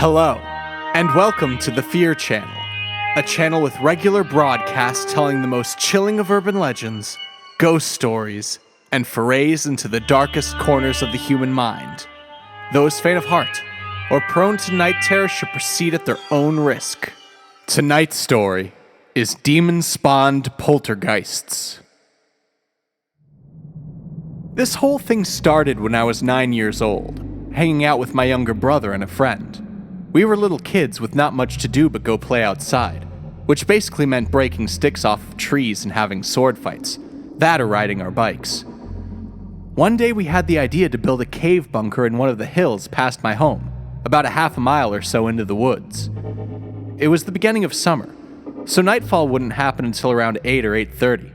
Hello, and welcome to the Fear Channel, a channel with regular broadcasts telling the most chilling of urban legends, ghost stories, and forays into the darkest corners of the human mind. Those faint of heart or prone to night terror should proceed at their own risk. Tonight's story is demon-spawned poltergeists. This whole thing started when I was 9 years old, hanging out with my younger brother and a friend. We were little kids with not much to do but go play outside, which basically meant breaking sticks off of trees and having sword fights, that or riding our bikes. One day we had the idea to build a cave bunker in one of the hills past my home, about a half a mile or so into the woods. It was the beginning of summer, so nightfall wouldn't happen until around 8 or 8:30.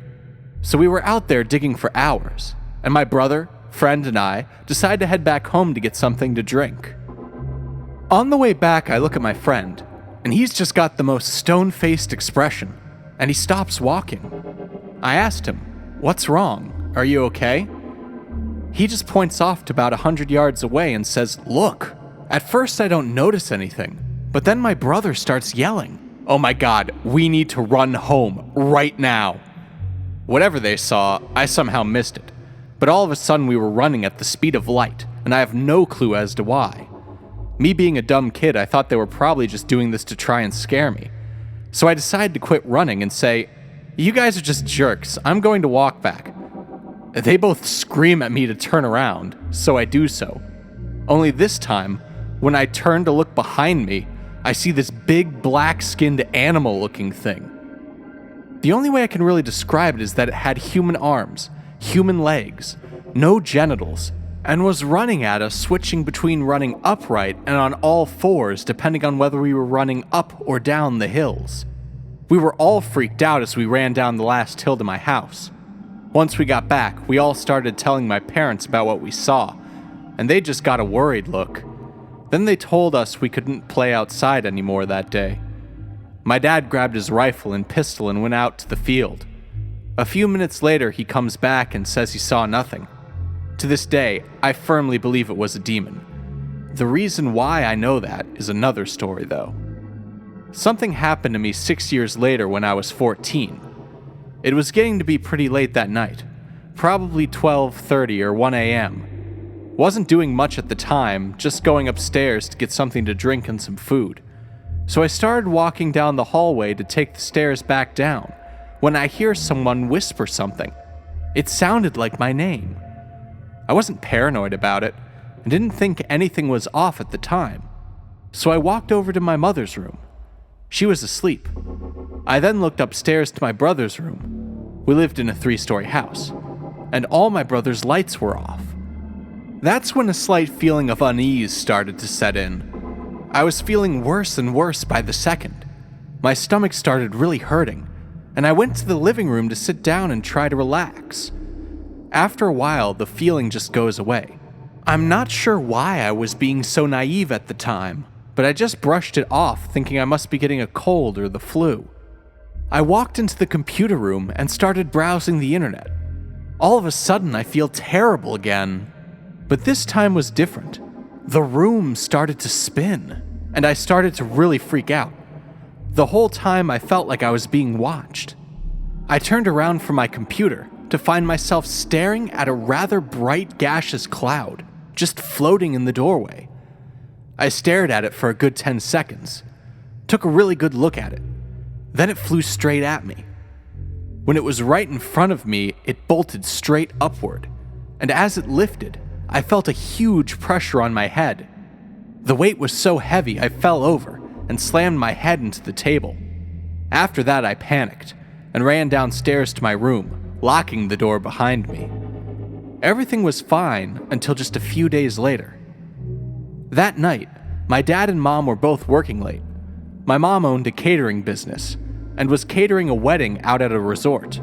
So we were out there digging for hours, and my brother, friend, and I decided to head back home to get something to drink. On the way back, I look at my friend, and he's just got the most stone-faced expression, and he stops walking. I asked him, "What's wrong? Are you okay?" He just points off to about 100 yards away and says, "Look." At first I don't notice anything, but then my brother starts yelling, "Oh my god, we need to run home, right now." Whatever they saw, I somehow missed it, but all of a sudden we were running at the speed of light, and I have no clue as to why. Me being a dumb kid, I thought they were probably just doing this to try and scare me. So I decided to quit running and say, "You guys are just jerks, I'm going to walk back." They both scream at me to turn around, so I do so. Only this time, when I turn to look behind me, I see this big black-skinned animal-looking thing. The only way I can really describe it is that it had human arms, human legs, no genitals, and was running at us, switching between running upright and on all fours depending on whether we were running up or down the hills. We were all freaked out as we ran down the last hill to my house. Once we got back, we all started telling my parents about what we saw, and they just got a worried look. Then they told us we couldn't play outside anymore that day. My dad grabbed his rifle and pistol and went out to the field. A few minutes later, he comes back and says he saw nothing. To this day, I firmly believe it was a demon. The reason why I know that is another story, though. Something happened to me 6 years later when I was 14. It was getting to be pretty late that night, probably 12:30 or 1 a.m. Wasn't doing much at the time, just going upstairs to get something to drink and some food. So I started walking down the hallway to take the stairs back down, when I hear someone whisper something. It sounded like my name. I wasn't paranoid about it, and didn't think anything was off at the time. So I walked over to my mother's room. She was asleep. I then looked upstairs to my brother's room. We lived in a 3-story house, and all my brother's lights were off. That's when a slight feeling of unease started to set in. I was feeling worse and worse by the second. My stomach started really hurting, and I went to the living room to sit down and try to relax. After a while, the feeling just goes away. I'm not sure why I was being so naive at the time, but I just brushed it off, thinking I must be getting a cold or the flu. I walked into the computer room and started browsing the internet. All of a sudden, I feel terrible again. But this time was different. The room started to spin, and I started to really freak out. The whole time I felt like I was being watched. I turned around from my computer to find myself staring at a rather bright gaseous cloud, just floating in the doorway. I stared at it for a good 10 seconds, took a really good look at it. Then it flew straight at me. When it was right in front of me, it bolted straight upward, and as it lifted, I felt a huge pressure on my head. The weight was so heavy I fell over and slammed my head into the table. After that, I panicked and ran downstairs to my room, locking the door behind me. Everything was fine until just a few days later. That night, my dad and mom were both working late. My mom owned a catering business and was catering a wedding out at a resort.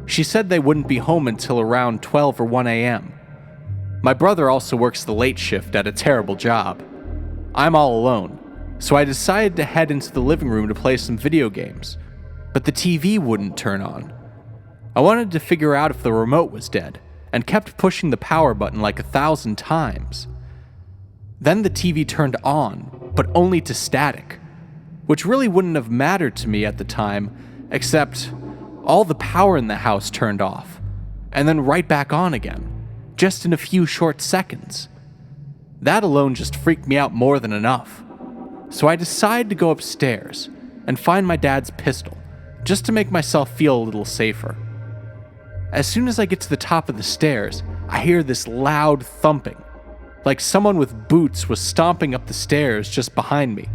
She said they wouldn't be home until around 12 or 1 a.m. My brother also works the late shift at a terrible job. I'm all alone, so I decided to head into the living room to play some video games, but the TV wouldn't turn on. I wanted to figure out if the remote was dead, and kept pushing the power button like 1,000 times. Then the TV turned on, but only to static, which really wouldn't have mattered to me at the time, except all the power in the house turned off, and then right back on again, just in a few short seconds. That alone just freaked me out more than enough. So I decided to go upstairs and find my dad's pistol, just to make myself feel a little safer. As soon as I get to the top of the stairs, I hear this loud thumping, like someone with boots was stomping up the stairs just behind me.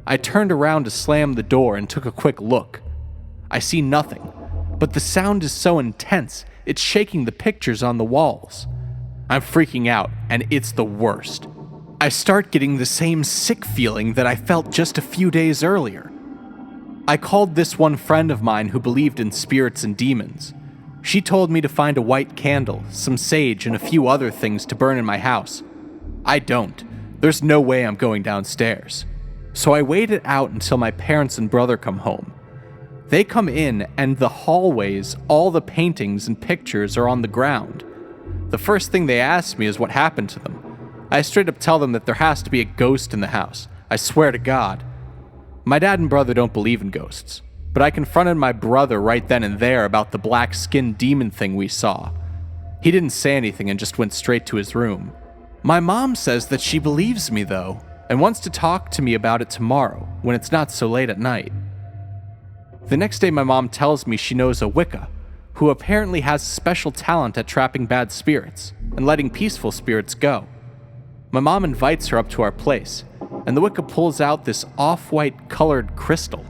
I turned around to slam the door and took a quick look. I see nothing, but the sound is so intense, it's shaking the pictures on the walls. I'm freaking out, and it's the worst. I start getting the same sick feeling that I felt just a few days earlier. I called this one friend of mine who believed in spirits and demons. She told me to find a white candle, some sage, and a few other things to burn in my house. I don't. There's no way I'm going downstairs. So I waited out until my parents and brother come home. They come in, and the hallways, all the paintings and pictures are on the ground. The first thing they ask me is what happened to them. I straight up tell them that there has to be a ghost in the house. I swear to God. My dad and brother don't believe in ghosts, but I confronted my brother right then and there about the black-skinned demon thing we saw. He didn't say anything and just went straight to his room. My mom says that she believes me, though, and wants to talk to me about it tomorrow, when it's not so late at night. The next day, my mom tells me she knows a wicca, who apparently has a special talent at trapping bad spirits and letting peaceful spirits go. My mom invites her up to our place, and the wicca pulls out this off-white colored crystal.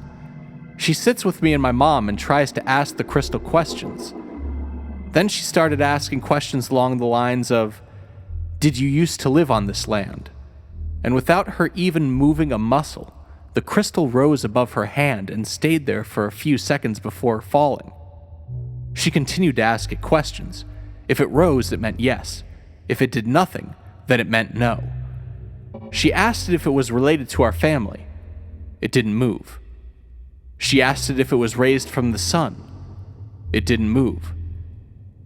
She sits with me and my mom and tries to ask the crystal questions. Then she started asking questions along the lines of, "Did you used to live on this land?" And without her even moving a muscle, the crystal rose above her hand and stayed there for a few seconds before falling. She continued to ask it questions. If it rose, it meant yes. If it did nothing, then it meant no. She asked it if it was related to our family. It didn't move. She asked it if it was raised from the sun. It didn't move.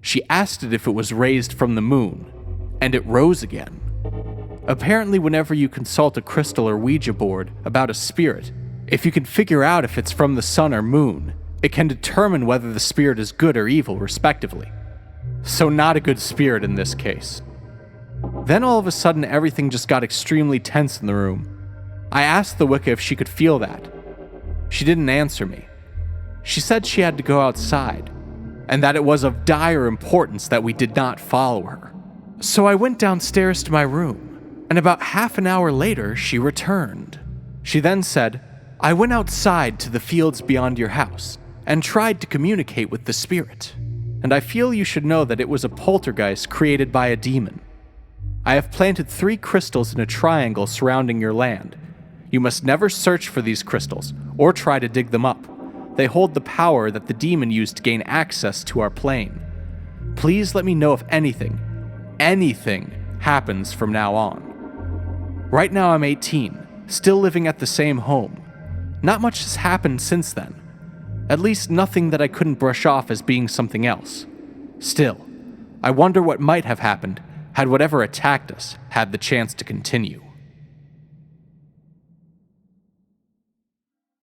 She asked it if it was raised from the moon, and it rose again. Apparently, whenever you consult a crystal or Ouija board about a spirit, if you can figure out if it's from the sun or moon, it can determine whether the spirit is good or evil, respectively. So not a good spirit in this case. Then all of a sudden, everything just got extremely tense in the room. I asked the Wicca if she could feel that. She didn't answer me. She said she had to go outside, and that it was of dire importance that we did not follow her. So I went downstairs to my room, and about half an hour later, she returned. She then said, "I went outside to the fields beyond your house, and tried to communicate with the spirit, and I feel you should know that it was a poltergeist created by a demon. I have planted 3 crystals in a triangle surrounding your land. You must never search for these crystals, or try to dig them up. They hold the power that the demon used to gain access to our plane. Please let me know if anything happens from now on. Right now I'm 18, still living at the same home. Not much has happened since then. At least nothing that I couldn't brush off as being something else. Still, I wonder what might have happened had whatever attacked us had the chance to continue."